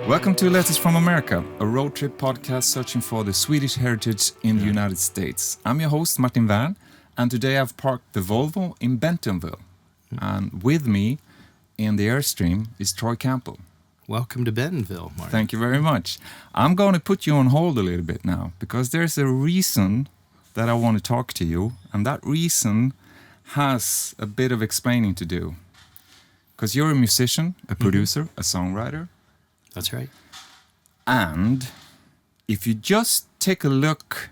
Welcome to Letters from America, a road trip podcast searching for the Swedish heritage in the United States. I'm your host, Martin Wern, and today I've parked the Volvo in Bentonville. And with me in the Airstream is Troy Campbell. Welcome to Bentonville, Martin. Thank you very much. I'm going to put you on hold a little bit now, because there's a reason that I want to talk to you, and that reason has a bit of explaining to do. Because you're a musician, a producer, a songwriter. That's right. And if you just take a look,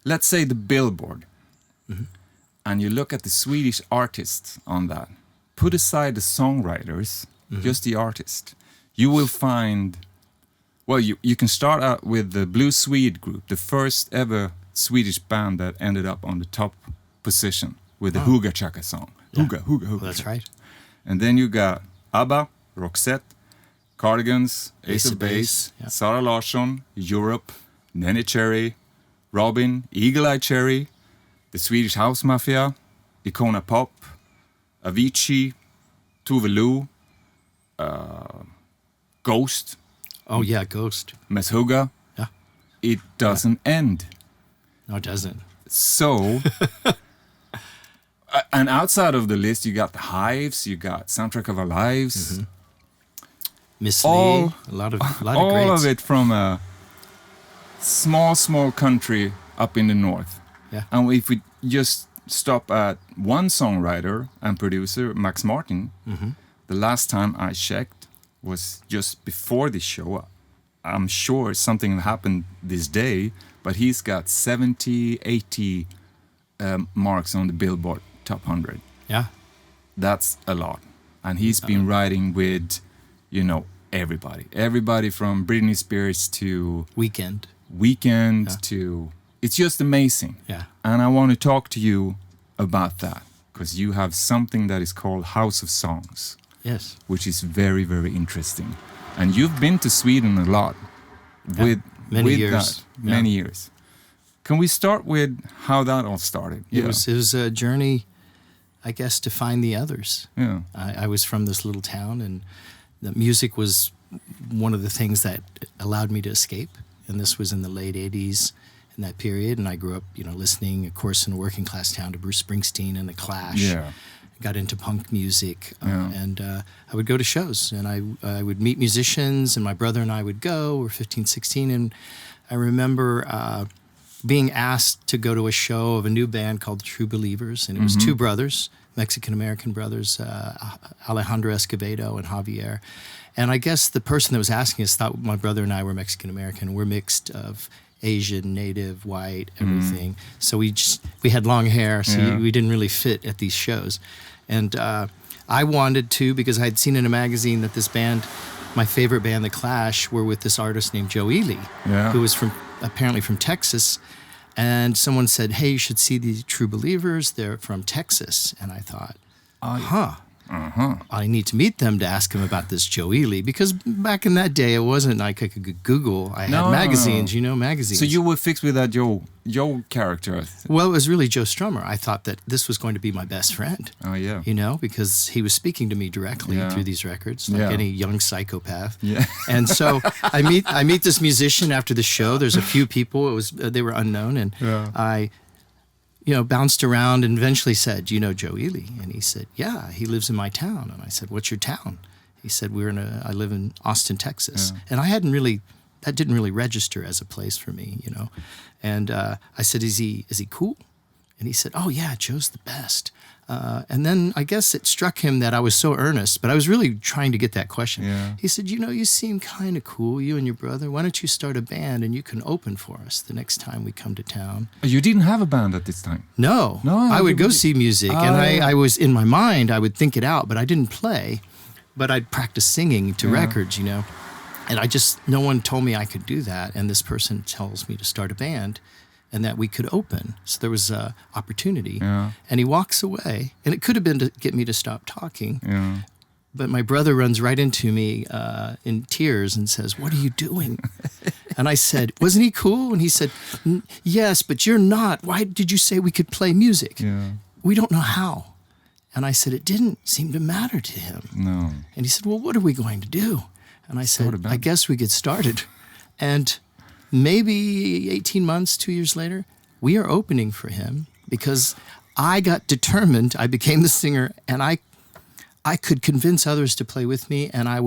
let's say the Billboard, and you look at the Swedish artists on that, put aside the songwriters, just the artist, you will find, well, you can start out with the Blue Swede group, the first ever Swedish band that ended up on the top position with the Hugga Chaka song. Hugga, Hugga, Hugga. That's right. And then you got ABBA, Roxette, Cardigans, Ace of Base, Sara Larsson, Europe, Nenny Cherry, Robin, Eagle Eye Cherry, the Swedish House Mafia, Icona Pop, Avicii, Tove Lo, Ghost. Oh, yeah, Ghost. Meshuggah. Yeah. It doesn't end. No, it doesn't. So, and outside of the list, you got the Hives, you got Soundtrack of Our Lives. Miss Lee, a lot of all greats. of it from a small country up in the north. Yeah. And if we just stop at one songwriter and producer, Max Martin, the last time I checked was just before this show. I'm sure something happened this day, but he's got 70, 80 marks on the Billboard Top 100. Yeah. That's a lot. And he's been writing with, you know, everybody from Britney Spears to Weekend to, it's just amazing. Yeah. And I want to talk to you about that, because you have something that is called House of Songs. Yes. Which is very, very interesting. And you've been to Sweden a lot with many years. That, many years. Can we start with how that all started? It was a journey, I guess, to find the others. Yeah. I was from this little town, and the music was one of the things that allowed me to escape. And this was in the late 80s, in that period. And I grew up, listening, of course, in a working class town to Bruce Springsteen and The Clash. Yeah. Got into punk music, and I would go to shows, and I would meet musicians, and my brother and I would go. We're 15, 16, and I remember being asked to go to a show of a new band called True Believers, and it was two brothers, Mexican-American brothers, Alejandro Escobedo and Javier. And I guess the person that was asking us thought my brother and I were Mexican-American. We're mixed of Asian, native, white, everything. So we had long hair, so we didn't really fit at these shows. And I wanted to, because I had seen in a magazine that this band, my favorite band, The Clash, were with this artist named Joe Ely, who was apparently from Texas. And someone said, hey, you should see the True Believers. They're from Texas. And I thought, I need to meet them to ask them about this Joe Ely, because back in that day, it wasn't like I could Google. I had magazines, magazines. So you were fixed with that Joe character? Well, it was really Joe Strummer. I thought that this was going to be my best friend. Oh, yeah. Because he was speaking to me directly through these records, like any young psychopath. Yeah. And so I meet this musician after the show. There's a few people. They were unknown, and I bounced around and eventually said, you know Joe Ely? And he said, yeah, he lives in my town. And I said, what's your town? He said, I live in Austin, Texas. And that didn't really register as a place for me, And I said, is he cool? And he said, oh yeah, Joe's the best. And then I guess it struck him that I was so earnest, but I was really trying to get that question. Yeah. He said, you seem kind of cool, you and your brother. Why don't you start a band and you can open for us the next time we come to town? You didn't have a band at this time? No. I would go see music, and I was, in my mind, I would think it out, but I didn't play. But I'd practice singing to records, And no one told me I could do that, and this person tells me to start a band and that we could open. So there was an opportunity. Yeah. And he walks away, and it could have been to get me to stop talking. Yeah. But my brother runs right into me in tears and says, what are you doing? And I said, wasn't he cool? And he said, yes, but you're not. Why did you say we could play music? Yeah. We don't know how. And I said, it didn't seem to matter to him. No. And he said, well, what are we going to do? And I Start a said, band. I guess we get started. And maybe 18 months, 2 years later, we are opening for him because I got determined. I became the singer, and I could convince others to play with me, and I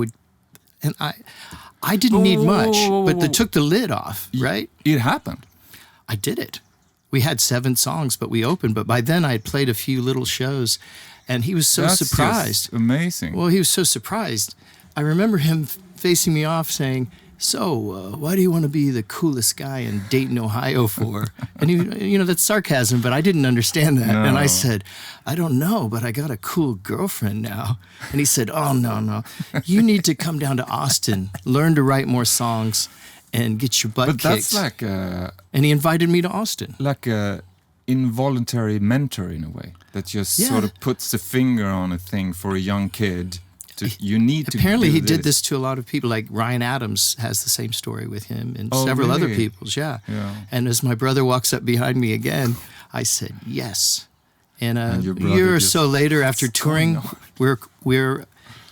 didn't need much, but they took the lid off, right? It happened. I did it. We had 7 songs, but we opened. But by then I had played a few little shows, and he was so That's surprised. just amazing. Well, he was so surprised. I remember him facing me off saying, so why do you want to be the coolest guy in Dayton, Ohio for? And he, that's sarcasm, but I didn't understand that. No. And I said, I don't know, but I got a cool girlfriend now. And he said, oh, no. You need to come down to Austin, learn to write more songs, and get your butt But kicked. that's like And he invited me to Austin. like a involuntary mentor in a way that just sort of puts the finger on a thing for a young kid. You need to. Apparently, do he did this to a lot of people. Like Ryan Adams has the same story with him, and several other really? people's. Yeah. Yeah. And as my brother walks up behind me again, I said yes. And a your brother year or just, so later, after "What's touring, going we're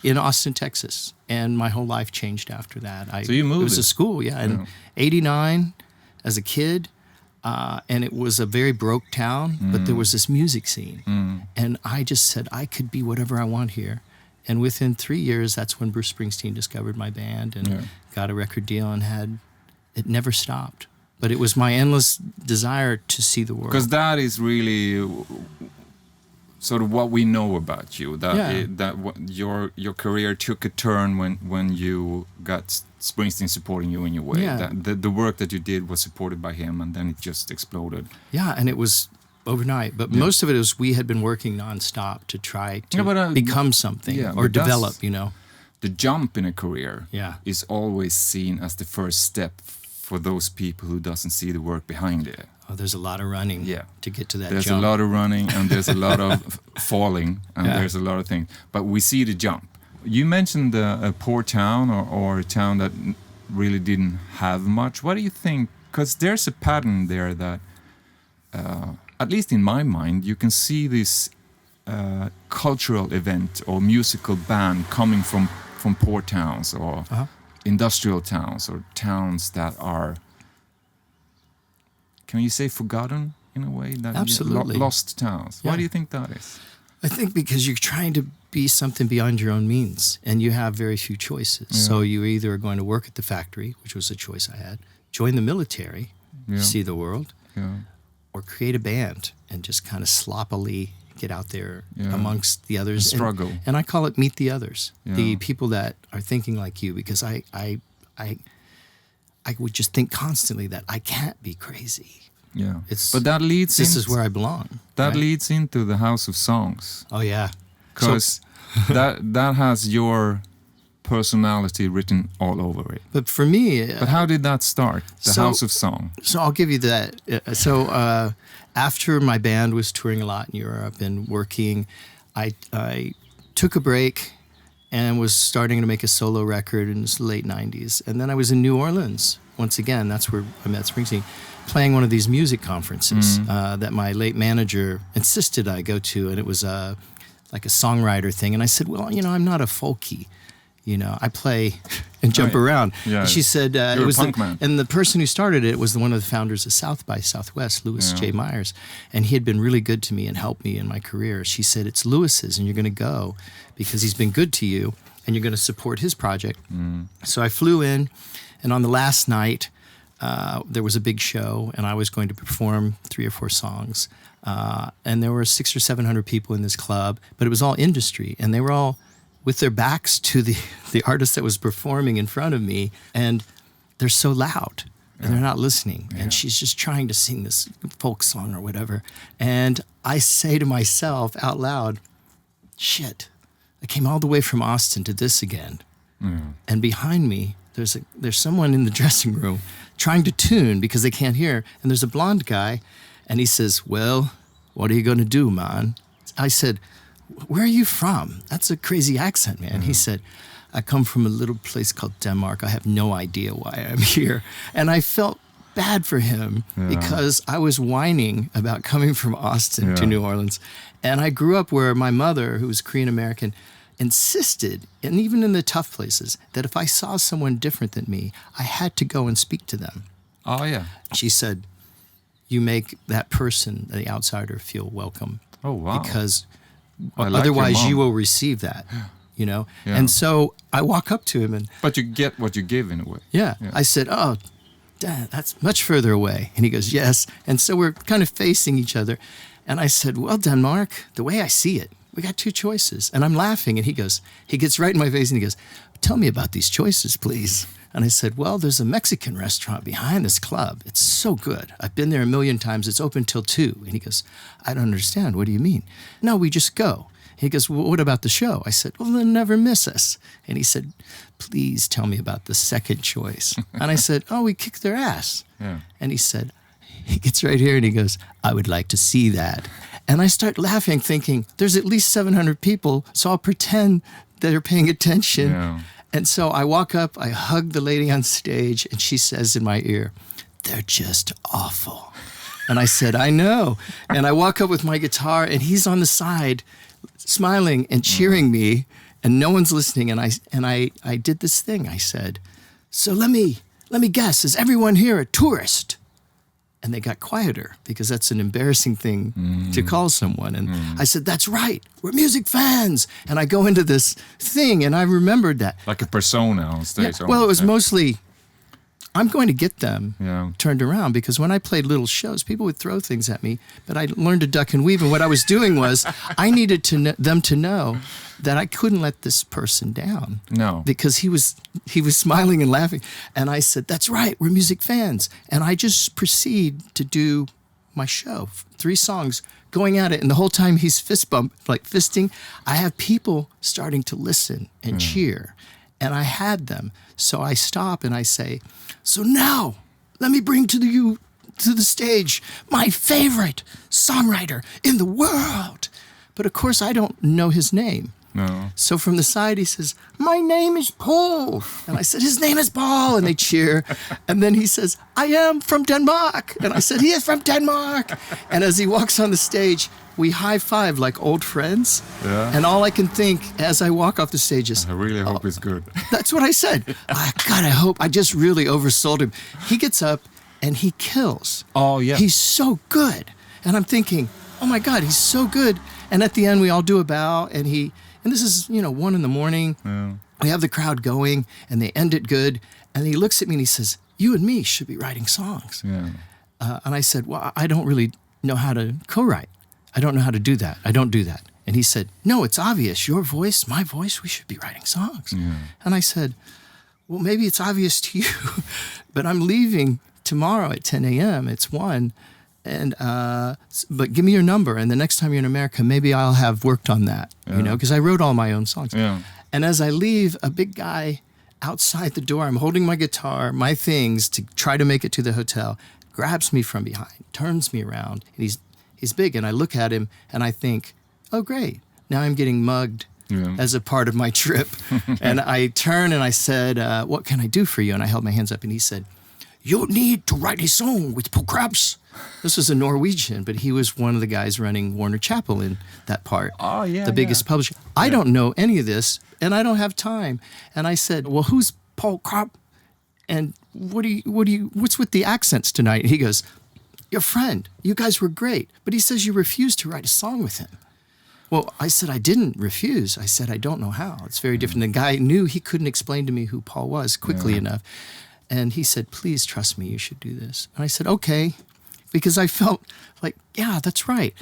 in Austin, Texas, and my whole life changed after that. So you moved It was a it. school, yeah. In '89, as a kid. And it was a very broke town, but there was this music scene. And I just said, I could be whatever I want here. And within 3 years, that's when Bruce Springsteen discovered my band and got a record deal and it never stopped. But it was my endless desire to see the world. Because that is really sort of what we know about you. Your career took a turn when you got Springsteen supporting you in your way. Yeah. That the work that you did was supported by him, and then it just exploded. Yeah, and it was overnight. But most of it was we had been working nonstop to try to become something or develop, The jump in a career Yeah. is always seen as the first step for those people who doesn't see the work behind it. Oh, there's a lot of running to get to that There's jump. a lot of running, and there's a lot of falling, and there's a lot of things. But we see the jump. You mentioned a poor town or a town that really didn't have much. What do you think? Because there's a pattern there that, at least in my mind, you can see this cultural event or musical band coming from poor towns or industrial towns or towns that are, can you say, forgotten in a way? That Absolutely. Lost towns. Yeah. Why do you think that is? I think because you're trying to be something beyond your own means and you have very few choices. Yeah. So you either are going to work at the factory, which was a choice I had, join the military, see the world, or create a band and just kind of sloppily get out there amongst the others. And struggle. And I call it meet the others, the people that are thinking like you, because I would just think constantly that I can't be crazy. Yeah, but that leads. This is where I belong. That leads into the House of Songs. Oh yeah, because that has your personality written all over it. But for me, but how did that start? The House of Song. So I'll give you that. After my band was touring a lot in Europe and working, I took a break and was starting to make a solo record in the late '90s. And then I was in New Orleans once again. That's where I met Springsteen, playing one of these music conferences that my late manager insisted I go to, and it was like a songwriter thing. And I said, well, I'm not a folkie. I play and jump around. Yeah. And she said, You're it was a punk man. And the person who started it was one of the founders of South by Southwest, Louis J. Myers. And he had been really good to me and helped me in my career. She said, it's Louis's and you're going to go because he's been good to you and you're going to support his project. So I flew in, and on the last night, there was a big show and I was going to perform 3 or 4 songs. And there were 600 or 700 people in this club, but it was all industry, and they were all with their backs to the artist that was performing in front of me, and they're so loud and they're not listening. And she's just trying to sing this folk song or whatever. And I say to myself out loud, shit, I came all the way from Austin to this again. And behind me, there's someone in the dressing room trying to tune because they can't hear. And there's a blonde guy, and he says, well, what are you going to do, man? I said, where are you from? That's a crazy accent, man. He said, I come from a little place called Denmark. I have no idea why I'm here. And I felt bad for him because I was whining about coming from Austin to New Orleans. And I grew up where my mother, who was Korean American, insisted, and even in the tough places, that if I saw someone different than me, I had to go and speak to them. Oh, yeah. She said, you make that person, the outsider, feel welcome. Oh, wow. Because I like otherwise your mom. you will receive that, you know? Yeah. And so I walk up to him and... But you get what you give in a way. Yeah. I said, oh, Dad, that's much further away. And he goes, yes. And so we're kind of facing each other. And I said, well, Denmark, the way I see it, we got two choices. And I'm laughing. And he gets right in my face and he goes, tell me about these choices, please. And I said, well, there's a Mexican restaurant behind this club. It's so good. I've been there a million times. It's open till 2. And he goes, I don't understand. What do you mean? No, we just go. He goes, well, what about the show? I said, well, they'll never miss us. And he said, please tell me about the second choice. And I said, oh, we kicked their ass. Yeah. And he gets right here and he goes, I would like to see that. And I start laughing, thinking, there's at least 700 people, so I'll pretend they're paying attention. Yeah. And so I walk up, I hug the lady on stage, and she says in my ear, they're just awful. And I said, I know. And I walk up with my guitar, and he's on the side, smiling and cheering me, and no one's listening. And I did this thing. I said, so let me guess, is everyone here a tourist? And they got quieter because that's an embarrassing thing to call someone. And I said, that's right. We're music fans. And I go into this thing and I remembered that. Like a persona on stage. Yeah, well, it was mostly, I'm going to get them turned around, because when I played little shows, people would throw things at me, but I learned to duck and weave. And what I was doing was I needed them to know that I couldn't let this person down. No. Because he was smiling and laughing. And I said, that's right, we're music fans. And I just proceed to do my show, 3 songs, going at it. And the whole time he's fisting, I have people starting to listen and cheer. And I had them. So I stop and I say, so now let me bring to the stage my favorite songwriter in the world. But of course, I don't know his name. No. So from the side, he says, my name is Paul. And I said, his name is Paul. And they cheer. And then he says, I am from Denmark. And I said, he is from Denmark. And as he walks on the stage, we high five like old friends. Yeah. And all I can think as I walk off the stage is, I really hope it's good. That's what I said. God, I hope. I just really oversold him. He gets up and he kills. Oh, yeah. He's so good. And I'm thinking, oh my God, he's so good. And at the end, we all do a bow, and this is, 1 a.m. Yeah. We have the crowd going, and they end it good. And he looks at me and he says, you and me should be writing songs. Yeah. And I said, well, I don't really know how to co-write. I don't know how to do that. I don't do that. And he said, no, it's obvious. Your voice, my voice, we should be writing songs. Yeah. And I said, well, maybe it's obvious to you, but I'm leaving tomorrow at 10 a.m. It's 1. And but give me your number, and the next time you're in America, maybe I'll have worked on that, because I wrote all my own songs. Yeah. And as I leave, a big guy outside the door, I'm holding my guitar, my things to try to make it to the hotel, grabs me from behind, turns me around, and he's big, and I look at him and I think, oh great, now I'm getting mugged as a part of my trip. And I turn and I said, what can I do for you? And I held my hands up, and he said, you need to write a song with Paul Krabs. This was a Norwegian, but he was one of the guys running Warner Chappell in that part. Oh, yeah. The biggest publisher. I don't know any of this, and I don't have time. And I said, well, who's Paul Krabs? And what's with the accents tonight? And he goes, your friend. You guys were great. But he says you refused to write a song with him. Well, I said, I didn't refuse. I said, I don't know how. It's very different. The guy knew he couldn't explain to me who Paul was quickly enough. And he said, please trust me, you should do this. And I said, okay, because I felt like, yeah, that's right.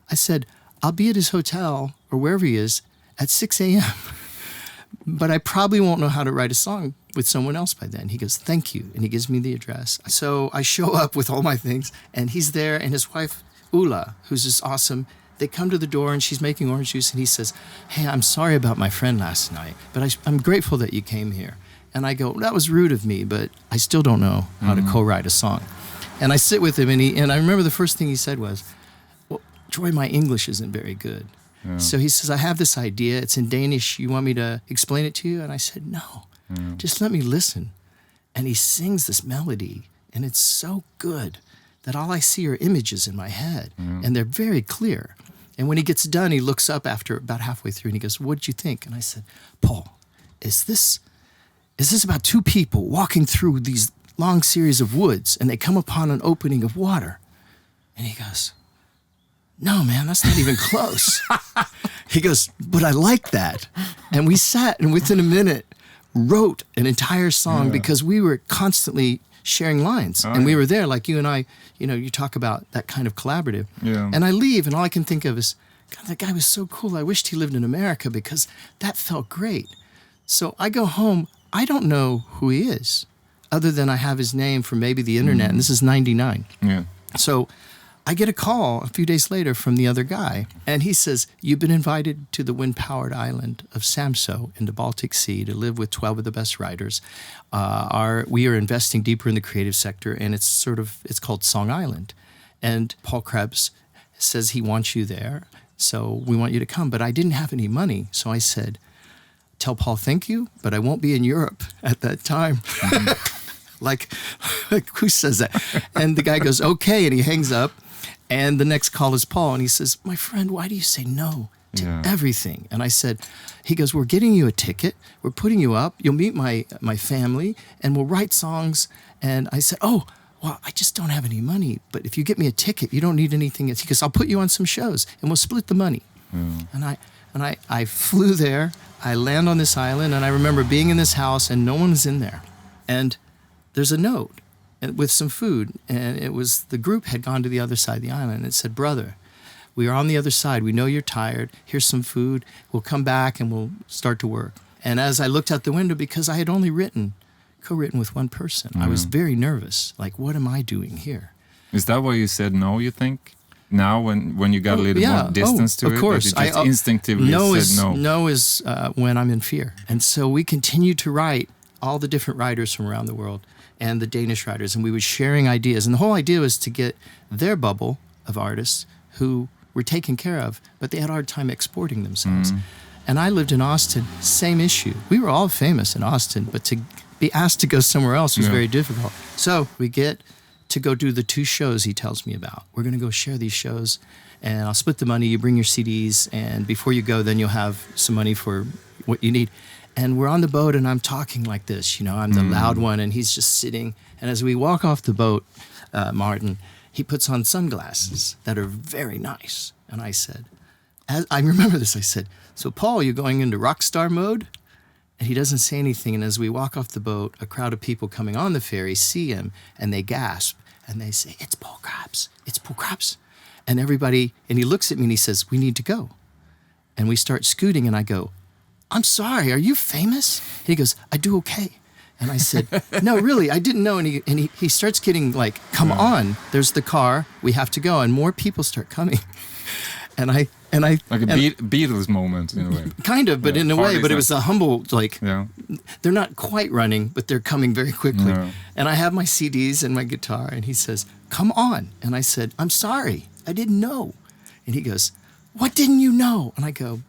I said, I'll be at his hotel or wherever he is at 6 a.m., but I probably won't know how to write a song with someone else by then. He goes, thank you. And he gives me the address. So I show up with all my things, and he's there, and his wife, Ulla, who's just awesome, they come to the door, and she's making orange juice, and he says, hey, I'm sorry about my friend last night, but I'm grateful that you came here. And I go, that was rude of me, but I still don't know how to co-write a song. And I sit with him, and I remember the first thing he said was, well, Troy, my English isn't very good. Yeah. So he says, I have this idea. It's in Danish. You want me to explain it to you? And I said, no, just let me listen. And he sings this melody, and it's so good that all I see are images in my head, and they're very clear. And when he gets done, he looks up after about halfway through and he goes, "What did you think?" And I said, "Paul, is this about two people walking through these long series of woods and they come upon an opening of water?" And he goes, "No, man, that's not even close." He goes, "But I like that." And we sat and within a minute wrote an entire song because we were constantly sharing lines. And we were there like you and I, you talk about that kind of collaborative. Yeah. And I leave and all I can think of is, God, that guy was so cool. I wished he lived in America because that felt great. So I go home. I don't know who he is other than I have his name from maybe the internet. And this is 99. Yeah. So I get a call a few days later from the other guy, and he says, "You've been invited to the wind-powered island of Samso in the Baltic Sea to live with 12 of the best writers. We are investing deeper in the creative sector, and it's called Song Island. And Paul Krebs says he wants you there, so we want you to come." But I didn't have any money, so I said, "Tell Paul thank you, but I won't be in Europe at that time." Like, who says that? And the guy goes, "Okay," and he hangs up. And the next call is Paul, and he says, "My friend, why do you say no to everything?" And I said, he goes, "We're getting you a ticket. We're putting you up. You'll meet my family, and we'll write songs." And I said, "Oh, well, I just don't have any money. But if you get me a ticket, you don't need anything else." He goes, "I'll put you on some shows, and we'll split the money." And I flew there. I land on this island, and I remember being in this house, and no one was in there. And there's a note with some food, and it was the group had gone to the other side of the island, and it said, "Brother, we are on the other side. We know you're tired. Here's some food. We'll come back and we'll start to work." And as I looked out the window, because I had only co-written with one person, I was very nervous. Like, what am I doing here? Is that why you said no, you think? Now, when you got a little more distance to it? Of course. That you just instinctively said no? No is when I'm in fear. And so we continued to write, all the different writers from around the world, and the Danish writers, and we were sharing ideas. And the whole idea was to get their bubble of artists who were taken care of, but they had a hard time exporting themselves. And I lived in Austin, same issue. We were all famous in Austin, but to be asked to go somewhere else was very difficult. So we get to go do the 2 shows he tells me about. We're going to go share these shows, and I'll split the money. You bring your CDs, and before you go, then you'll have some money for what you need. And we're on the boat, and I'm talking like this. I'm the loud one, and he's just sitting. And as we walk off the boat, Martin, he puts on sunglasses that are very nice. And I said, I remember this, I said, "So, Paul, you're going into rock star mode?" And he doesn't say anything. And as we walk off the boat, a crowd of people coming on the ferry see him, and they gasp. And they say, "It's Paul Krebs. It's Paul Krebs." And everybody, and he looks at me, and he says, "We need to go." And we start scooting, and I go, "I'm sorry, are you famous?" And he goes, "I do okay." And I said, "No, really, I didn't know." And he starts getting like, "Come on, there's the car, we have to go." And more people start coming. And I like a Beatles moment in a way. Kind of, but in a way, but it was a humble, like, they're not quite running, but they're coming very quickly. And I have my CDs and my guitar, and he says, "Come on." And I said, "I'm sorry, I didn't know." And he goes, "What didn't you know?" And I go,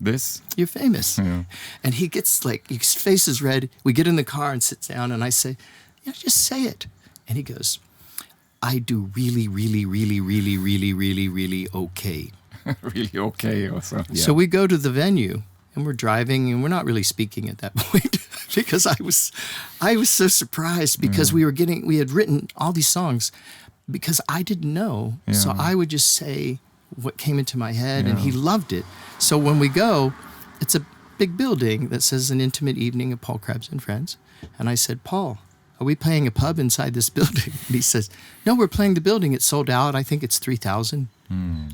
"This? You're famous." And he gets like, his face is red. We get in the car and sit down, and I say, "Just say it." And he goes, "I do really, really, really, really, really, really, really okay." Really okay also. So we go to the venue, and we're driving, and we're not really speaking at that point because I was so surprised because we had written all these songs because I didn't know. So I would just say what came into my head, and he loved it. So when we go, it's a big building that says "An Intimate Evening of Paul Krebs and Friends." And I said, "Paul, are we playing a pub inside this building?" And he says, "No, we're playing the building. It's sold out. I think it's 3,000.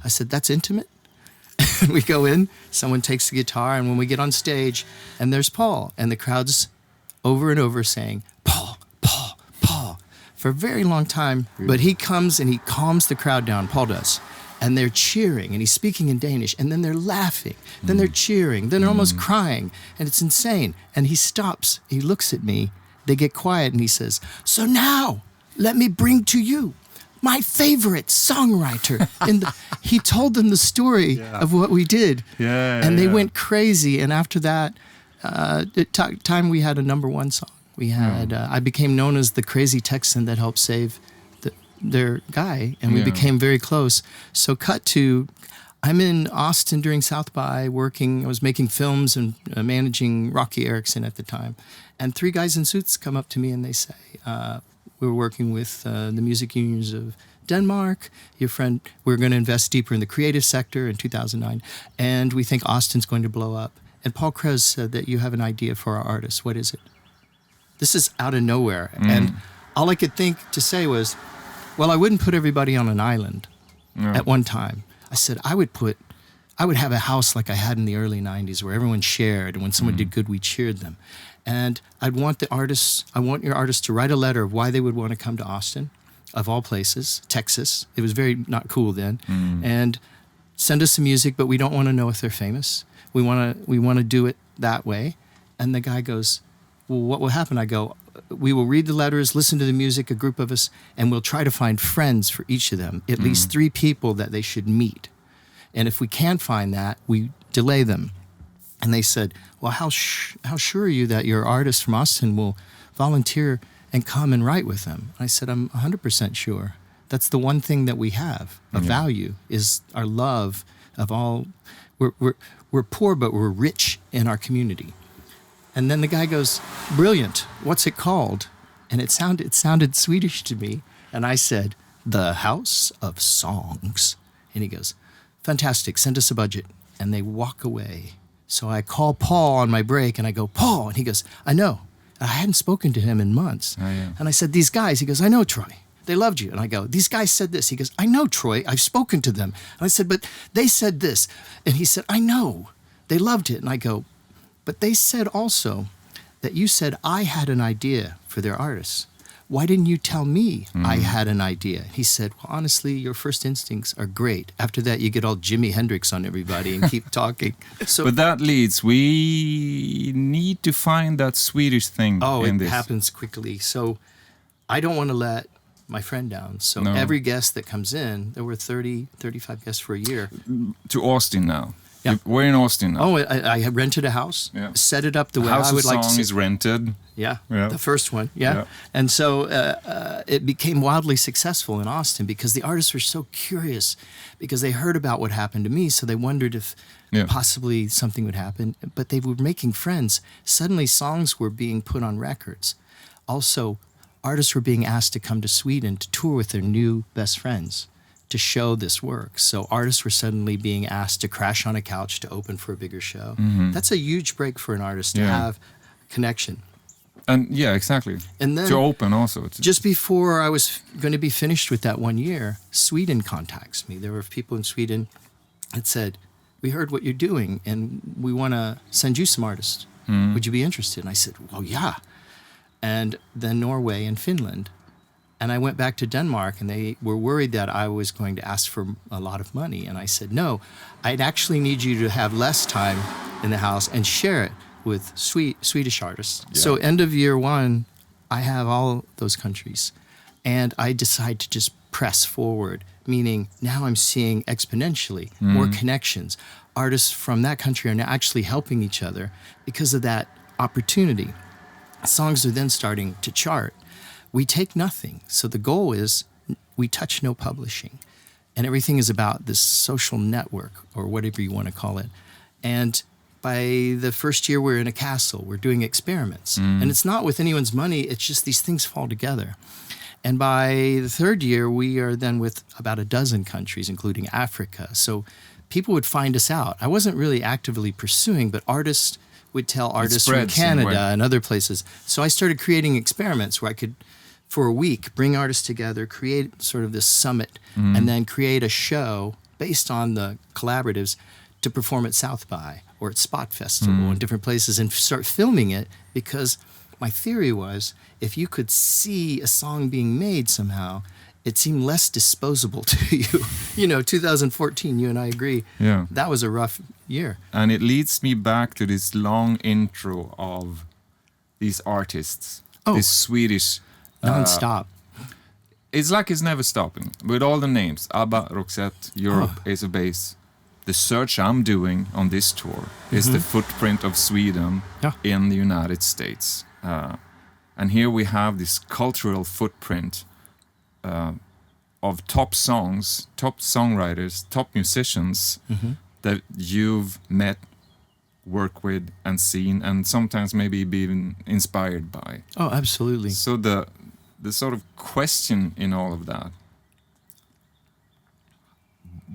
I said, "That's intimate?" And we go in, someone takes the guitar, and when we get on stage, and there's Paul, and the crowd's over and over saying, "Paul, Paul, Paul," for a very long time. But he comes and he calms the crowd down, Paul does. And they're cheering, and he's speaking in Danish, and then they're laughing, then they're cheering, then they're almost crying, and it's insane. And he stops, he looks at me, they get quiet, and he says, "So now, let me bring to you my favorite songwriter." He told them the story of what we did, and they went crazy. And after that, time we had a #1 song. We had I became known as the crazy Texan that helped save their guy, and we became very close. So cut to, I'm in Austin during South by working. I was making films and managing Rocky Erickson at the time. And 3 guys in suits come up to me and they say, we're working with the music unions of Denmark. Your friend, we're going to invest deeper in the creative sector in 2009. And we think Austin's going to blow up. And Paul Krez said that you have an idea for our artist. What is it? This is out of nowhere. And all I could think to say was, well, I wouldn't put everybody on an island at one time. I said, I would have a house like I had in the early 90s where everyone shared, and when someone did good, we cheered them. And I want your artists to write a letter of why they would want to come to Austin, of all places, Texas. It was very not cool then. And send us some music, but we don't want to know if they're famous. We want to do it that way. And the guy goes, well, what will happen? I go, we will read the letters, listen to the music, a group of us, and we'll try to find friends for each of them, at least 3 people that they should meet. And if we can't find that, we delay them. And they said, well, how sure are you that your artist from Austin will volunteer and come and write with them? I said, I'm 100% sure. That's the one thing that we have of value, is our love of all. We're poor, but we're rich in our community. And then the guy goes, brilliant, what's it called? And it sounded Swedish to me. And I said, the House of Songs. And he goes, fantastic, send us a budget. And they walk away. So I call Paul on my break and I go, Paul. And he goes, I know. I hadn't spoken to him in months. Oh, yeah. And I said, these guys. He goes, I know, Troy. They loved you. And I go, these guys said this. He goes, I know, Troy. I've spoken to them. And I said, but they said this. And he said, I know. They loved it. And I go, but they said also that you said I had an idea for their artists. Why didn't you tell me I had an idea? He said, well, honestly, your first instincts are great. After that, you get all Jimi Hendrix on everybody and keep talking. So, but that leads, we need to find that Swedish thing in this. It happens quickly. So I don't want to let my friend down. So every guest that comes in, there were 30, 35 guests for a year. To Austin now. Yeah. We're in Austin now. Oh, I had rented a house, set it up the way I would like to. House of Song is rented. Yeah, the first one, And so it became wildly successful in Austin because the artists were so curious because they heard about what happened to me, so they wondered if possibly something would happen. But they were making friends. Suddenly songs were being put on records. Also, artists were being asked to come to Sweden to tour with their new best friends, to show this work. So artists were suddenly being asked to crash on a couch to open for a bigger show. That's a huge break for an artist to have connection. And exactly. And then to open also. Just before I was going to be finished with that 1 year, Sweden contacts me. There were people in Sweden that said, we heard what you're doing and we want to send you some artists. Would you be interested? And I said, well, yeah. And then Norway and Finland. And I went back to Denmark, and they were worried that I was going to ask for a lot of money. And I said, no, I'd actually need you to have less time in the house and share it with Swedish artists. Yeah. So end of year 1, I have all those countries. And I decide to just press forward, meaning now I'm seeing exponentially more connections. Artists from that country are now actually helping each other because of that opportunity. Songs are then starting to chart. We take nothing. So the goal is we touch no publishing. And everything is about this social network or whatever you want to call it. And by the first year, we're in a castle. We're doing experiments. And it's not with anyone's money. It's just these things fall together. And by the third year, we are then with about a dozen countries, including Africa. So people would find us out. I wasn't really actively pursuing, but artists would tell artists from Canada and other places. So I started creating experiments where I could, for a week, bring artists together, create sort of this summit, and then create a show based on the collaboratives to perform at South by or at Spot Festival and different places and start filming it, because my theory was if you could see a song being made somehow, it seemed less disposable to you. 2014, you and I agree. Yeah. That was a rough year. And it leads me back to this long intro of these artists, this Swedish... Non-stop. It's like it's never stopping. With all the names, ABBA, Roxette, Europe, Ace of Base. The search I'm doing on this tour is the footprint of Sweden in the United States. And here we have this cultural footprint of top songs, top songwriters, top musicians that you've met, worked with, and seen, and sometimes maybe been inspired by. Oh, absolutely. So the sort of question in all of that,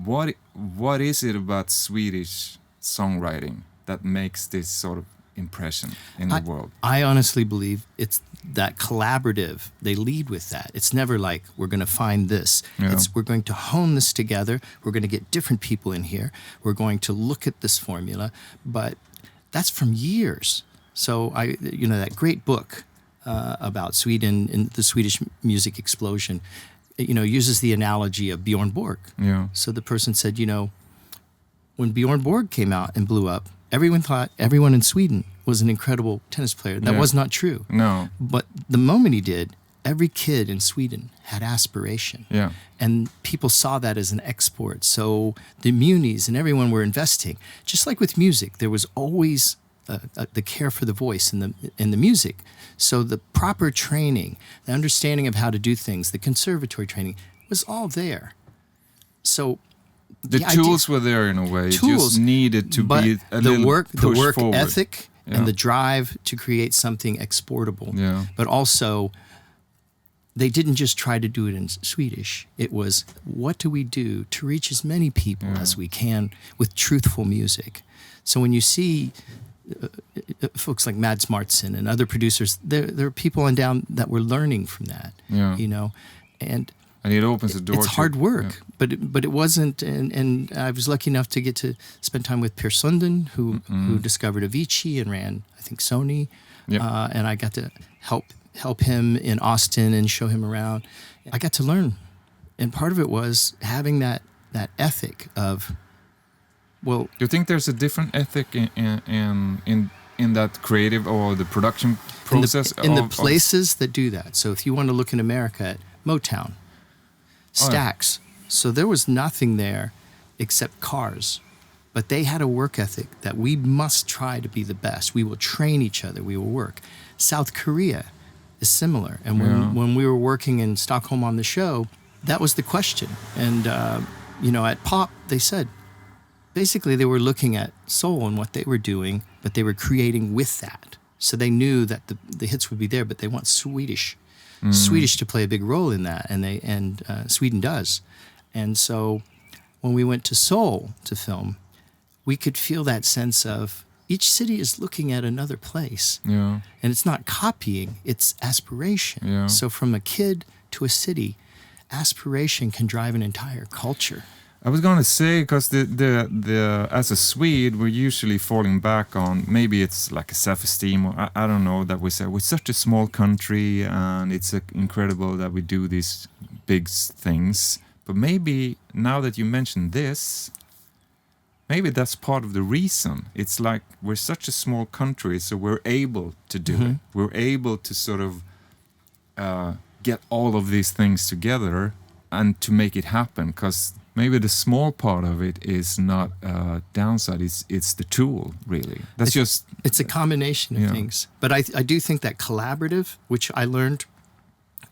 what is it about Swedish songwriting that makes this sort of impression in the world? I honestly believe it's that collaborative. They lead with that. It's never like, we're going to find this. Yeah. It's, we're going to hone this together. We're going to get different people in here. We're going to look at this formula. But that's from years. So that great book about Sweden and the Swedish music explosion, uses the analogy of Bjorn Borg. Yeah. So the person said, when Bjorn Borg came out and blew up, everyone thought everyone in Sweden was an incredible tennis player. That was not true. No. But the moment he did, every kid in Sweden had aspiration. Yeah. And people saw that as an export. So the munis and everyone were investing. Just like with music, there was always the care for the voice in the music. So the proper training, the understanding of how to do things, the conservatory training was all there. So the tools were there in a way. It just needed to be a little the work forward. ethic and the drive to create something exportable. Yeah. But also, they didn't just try to do it in Swedish. It was, what do we do to reach as many people as we can with truthful music? So when you see folks like Mads Martson and other producers, there are people on down that were learning from that. Yeah. And it opens the door. It's hard work, but it wasn't. And I was lucky enough to get to spend time with Per Sundin, who discovered Avicii and ran, I think, Sony. Yep. And I got to help him in Austin and show him around. I got to learn, and part of it was having that ethic of, well. Do you think there's a different ethic in that creative or the production process? In the places that do that. So if you want to look in America at Motown, Stax. So there was nothing there except cars. But they had a work ethic that we must try to be the best. We will train each other. We will work. South Korea is similar. And when we were working in Stockholm on the show, that was the question. And, at Pop, they said, basically they were looking at soul and what they were doing, but they were creating with that. So they knew that the hits would be there, but they want Swedish to play a big role in that, and Sweden does. And so when we went to Seoul to film, we could feel that sense of each city is looking at another place. Yeah. And it's not copying, it's aspiration. Yeah. So from a kid to a city, aspiration can drive an entire culture. I was going to say, because the as a Swede, we're usually falling back on, maybe it's like a self-esteem, or I don't know, that we say we're such a small country and it's incredible that we do these big things. But maybe now that you mentioned this, maybe that's part of the reason. It's like we're such a small country, so we're able to do it. We're able to sort of get all of these things together and to make it happen, because maybe the small part of it is not downside. It's the tool, really. It's a combination of things. But I do think that collaborative, which I learned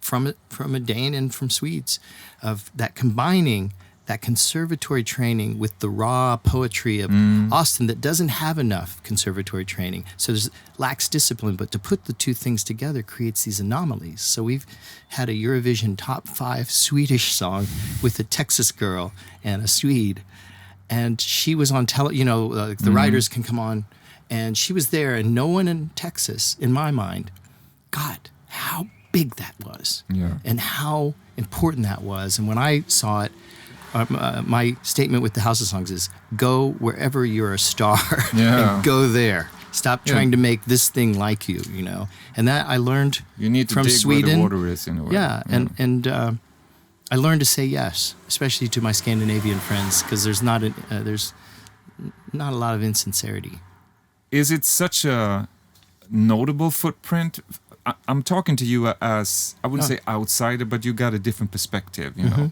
from a Dane and from Swedes, of that combining that conservatory training with the raw poetry of Austin that doesn't have enough conservatory training. So there's lacks discipline, but to put the two things together creates these anomalies. So we've had a Eurovision top 5 Swedish song with a Texas girl and a Swede. And she was on the writers can come on, and she was there, and no one in Texas, in my mind, got how big that was and how important that was. And when I saw it, my statement with the House of Songs is, go wherever you're a star and go there. Stop trying to make this thing like you, And that I learned you need to from dig Sweden. Where the water is, in a way. And I learned to say yes, especially to my Scandinavian friends, because there's not a lot of insincerity. Is it such a notable footprint? I'm talking to you as, I wouldn't say outsider, but you got a different perspective, know.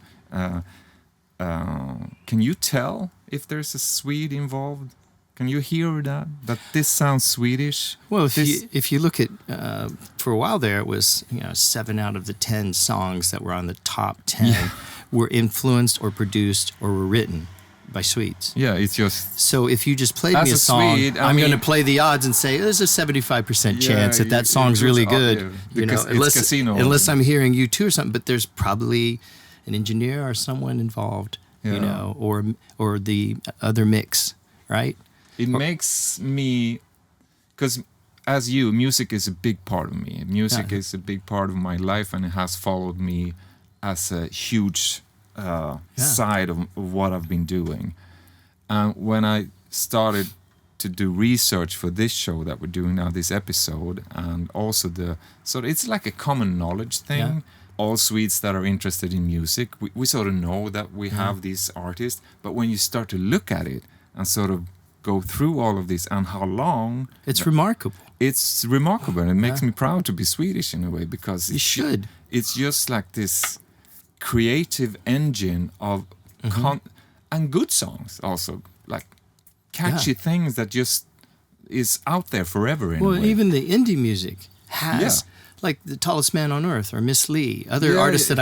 Can you tell if there's a Swede involved Can you hear that? That this sounds Swedish? Well, if you look at, for a while there, it was 7 out of the 10 songs that were on the top 10 were influenced or produced or were written by Swedes. Yeah, it's just... So if you just played me a song, Swede, I'm going to play the odds and say there's a 75% chance that song's really good. Because it's casino. Unless I'm hearing U2 or something, but there's probably an engineer or someone involved, or the other mix, right? It makes me, because as music is a big part of me. Music is a big part of my life, and it has followed me as a huge side of what I've been doing. And when I started to do research for this show that we're doing now, this episode, and also so it's like a common knowledge thing. Yeah. All Swedes that are interested in music, we sort of know that we have these artists, but when you start to look at it and sort of go through all of this and how long... It's remarkable. It's remarkable. It makes me proud to be Swedish in a way, because it's just like this creative engine of and good songs also, like catchy things that just is out there forever in a way. Well, even the indie music has like The Tallest Man on Earth or Miss Lee, other artists that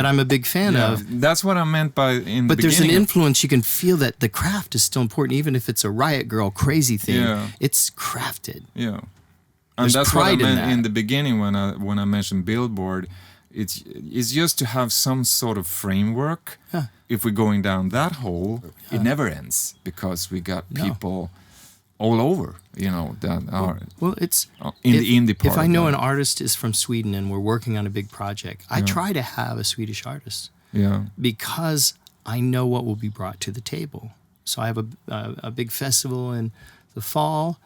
I'm a big fan of. That's what I meant by in the beginning. But there's an influence. You can feel that the craft is still important, even if it's a Riot Girl crazy thing. Yeah. It's crafted. Yeah, and that's what I meant in the beginning when I mentioned Billboard. It's just to have some sort of framework. Yeah. If we're going down that hole, it never ends, because we got people all over, that are it's in the indie part. If I know an artist is from Sweden and we're working on a big project, I try to have a Swedish artist. Yeah. Because I know what will be brought to the table. So I have a big festival in the fall,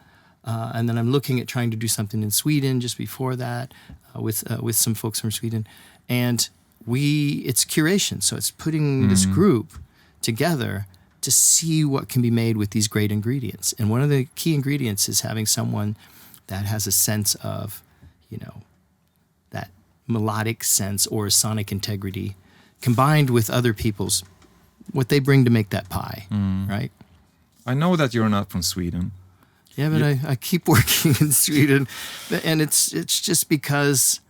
and then I'm looking at trying to do something in Sweden just before that with some folks from Sweden, and it's curation. So it's putting this group together to see what can be made with these great ingredients. And one of the key ingredients is having someone that has a sense of, that melodic sense or sonic integrity combined with other people's, what they bring to make that pie, right? I know that you're not from Sweden. Yeah, but I keep working in Sweden, and it's just because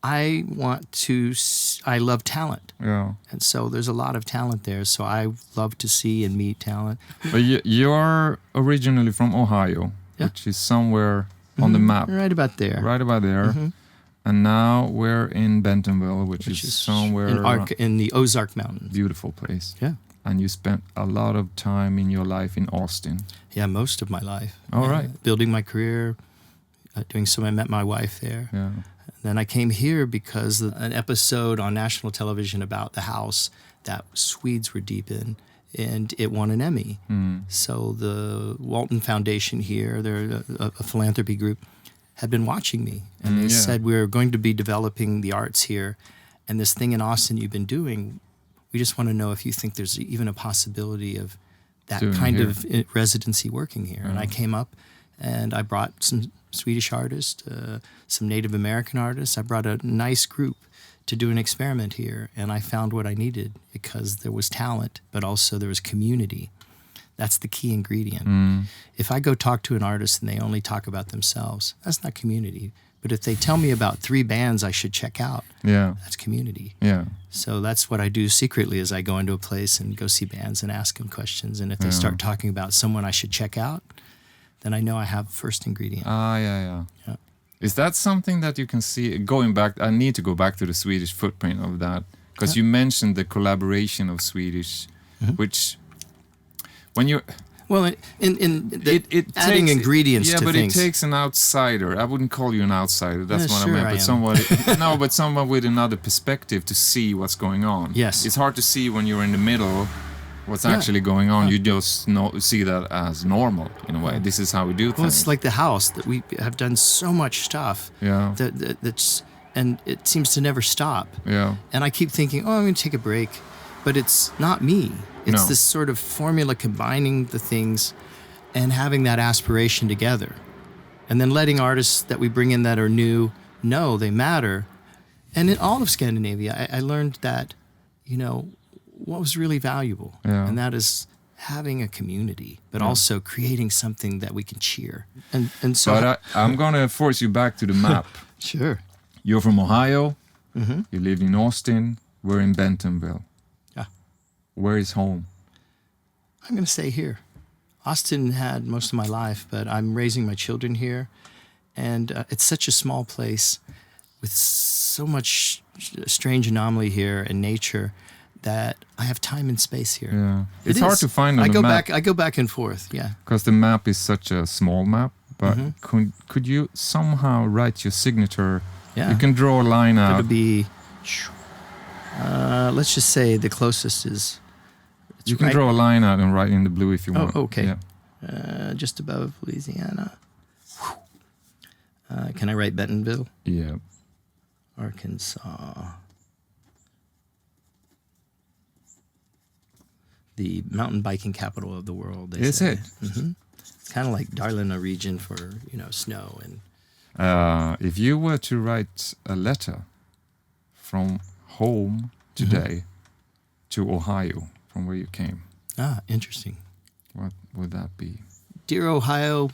I love talent. Yeah. And so there's a lot of talent there. So I love to see and meet talent. But you're originally from Ohio, which is somewhere on the map. Right about there. Right about there. Mm-hmm. And now we're in Bentonville, which is somewhere... in the Ozark Mountains. Beautiful place. Yeah. And you spent a lot of time in your life in Austin. Yeah, most of my life. All right. Building my career, I met my wife there. Yeah. Then I came here because of an episode on national television about the house that Swedes were deep in, and it won an Emmy. So the Walton Foundation here, they're a philanthropy group, had been watching me. And they said, we're going to be developing the arts here, and this thing in Austin you've been doing, we just want to know if you think there's even a possibility of that kind of residency working here. And I came up, and I brought some Swedish artists, some Native American artists. I brought a nice group to do an experiment here, and I found what I needed because there was talent, but also there was community. That's the key ingredient. If I go talk to an artist and they only talk about themselves, that's not community. But if they tell me about 3 bands I should check out, that's community. Yeah. So that's what I do secretly is I go into a place and go see bands and ask them questions. And if they start talking about someone I should check out, then I know I have first ingredient. Yeah. Is that something that you can see, going back, I need to go back to the Swedish footprint of that, because you mentioned the collaboration of Swedish, which, when you're... Well, it adding takes, ingredients to but things. It takes an outsider. I wouldn't call you an outsider, that's what I meant, but someone with another perspective to see what's going on. Yes. It's hard to see when you're in the middle what's actually going on. You just see that as normal in a way. This is how we do things. Well, it's like the house that we have done so much stuff. Yeah. That's and it seems to never stop. Yeah. And I keep thinking, I'm going to take a break, but it's not me. It's this sort of formula combining the things and having that aspiration together, and then letting artists that we bring in that are new know they matter. And in all of Scandinavia, I learned that, what was really valuable, and that is having a community, but also creating something that we can cheer. And so, But I'm gonna force you back to the map. sure. You're from Ohio. Mm-hmm. You lived in Austin. We're in Bentonville. Yeah. Where is home? I'm going to stay here. Austin had most of my life, but I'm raising my children here. And it's such a small place with so much strange anomaly here and nature that I have time and space here. Yeah. It's hard to find on the map. I go back and forth, yeah. Because the map is such a small map. But could you somehow write your signature? Yeah. You can draw a line It out. would be, let's just say the closest is... You can draw a line out and write in the blue if you want. Oh, okay. Yeah. Just above Louisiana. Can I write Bentonville? Yeah. Arkansas. The mountain biking capital of the world. They Is say. it? Mm-hmm. It's kind of like Darlina region for, snow and... If you were to write a letter from home today to Ohio, from where you came, interesting. what would that be? Dear Ohio,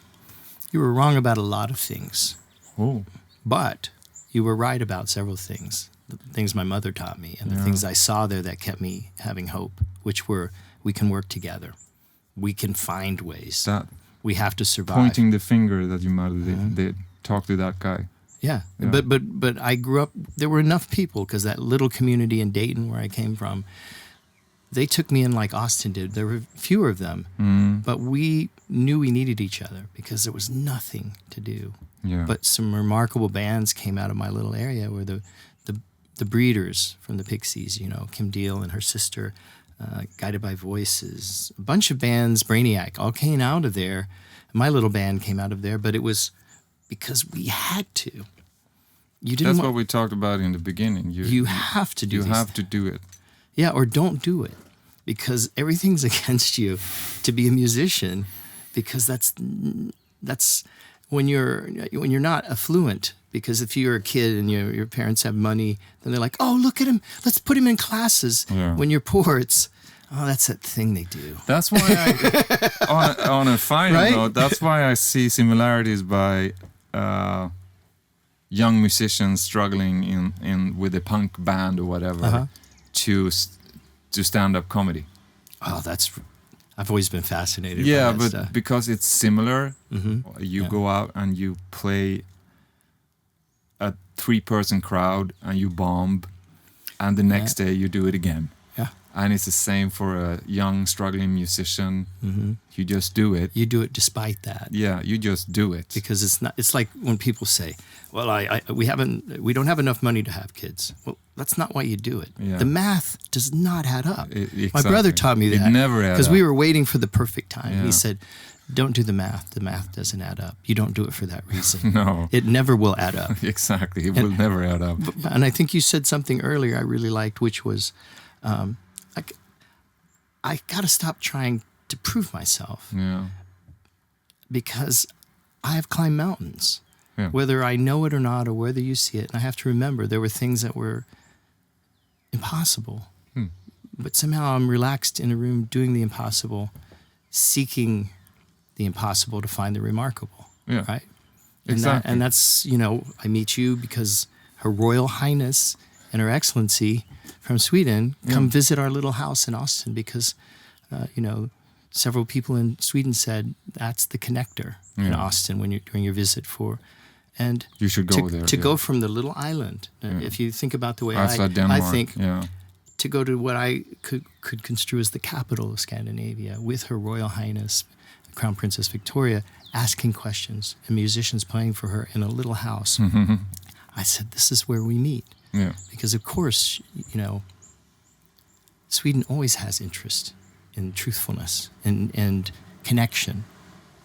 you were wrong about a lot of things, Oh, but you were right about several things. The things my mother taught me and the things I saw there that kept me having hope, which were we can work together. We can find ways. that We have to survive. pointing the finger that your mother did. Talk to that guy. Yeah. But I grew up, there were enough people, because that little community in Dayton where I came from, they took me in like Austin did. There were fewer of them, but we knew we needed each other because there was nothing to do. Yeah. But some remarkable bands came out of my little area, where the Breeders from the Pixies, Kim Deal and her sister, Guided by Voices, a bunch of bands, Brainiac, all came out of there. My little band came out of there, but it was because we had to. That's what we talked about in the beginning. You have to do You these have to do it. Yeah, or don't do it, because everything's against you to be a musician, because that's when you're not affluent. Because if you're a kid and your parents have money, then they're like, oh, look at him, let's put him in classes. Yeah. When you're poor, it's, that's that thing they do. That's why on a final note, that's why I see similarities by young musicians struggling in with a punk band or whatever to stand-up comedy. Oh, I've always been fascinated by Yeah, that but stuff. because it's similar, you go out and you play a 3-person crowd and you bomb, and the next day you do it again. Yeah. And it's the same for a young struggling musician. You just do it. You do it despite that. Yeah, you just do it. Because it's like when people say, well, we don't have enough money to have kids. Well, that's not why you do it. Yeah. The math does not add up. Exactly. My brother taught me that. It never adds up. Because we were waiting for the perfect time. Yeah. He said, don't do the math. The math doesn't add up. You don't do it for that reason. No. It never will add up. Exactly. It will never add up. And I think you said something earlier I really liked, which was, I got to stop trying to prove myself. Yeah. Because I have climbed mountains. Yeah. Whether I know it or not, or whether you see it. And I have to remember there were things that were impossible. But somehow I'm relaxed in a room doing the impossible, seeking the impossible to find the remarkable. Yeah. Right? Exactly. And that's, I meet you because Her Royal Highness and Her Excellency from Sweden come visit our little house in Austin because, several people in Sweden said that's the connector in Austin during your visit and you should go there. To go from the little island, if you think about the way Denmark, I think, to go to what I could construe as the capital of Scandinavia with Her Royal Highness, Crown Princess Victoria, asking questions and musicians playing for her in a little house. I said, this is where we meet. Yeah. Because, of course, Sweden always has interest in truthfulness and connection.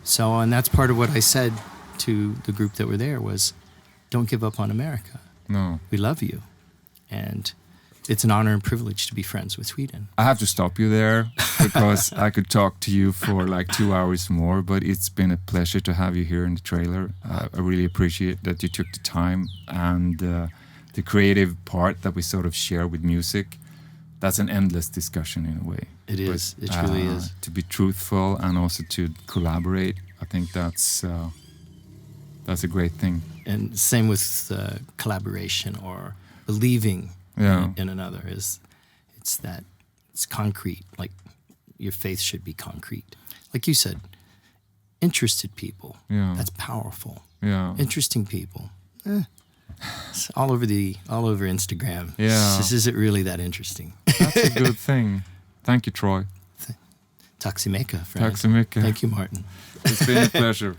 So, and that's part of what I said to the group that were there was, don't give up on America. No. We love you. And it's an honor and privilege to be friends with Sweden. I have to stop you there because I could talk to you for like 2 hours more, but it's been a pleasure to have you here in the trailer. I really appreciate that you took the time and the creative part that we sort of share with music. That's an endless discussion in a way. It is. It truly is. To be truthful and also to collaborate, I think that's a great thing. And same with collaboration or believing in another. It's concrete. Like your faith should be concrete. Like you said, interested people. Yeah. That's powerful. Yeah. Interesting people. It's all over Instagram. Yeah. Is it really that interesting? That's a good thing. Thank you, Troy. Tack så mycket, friend. Tack så mycket. Thank you, Martin. It's been a pleasure.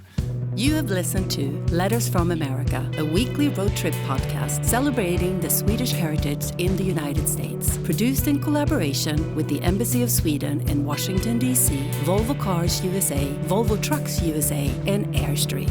You have listened to Letters from America, a weekly road trip podcast celebrating the Swedish heritage in the United States. Produced in collaboration with the Embassy of Sweden in Washington, D.C., Volvo Cars USA, Volvo Trucks USA, and Airstream.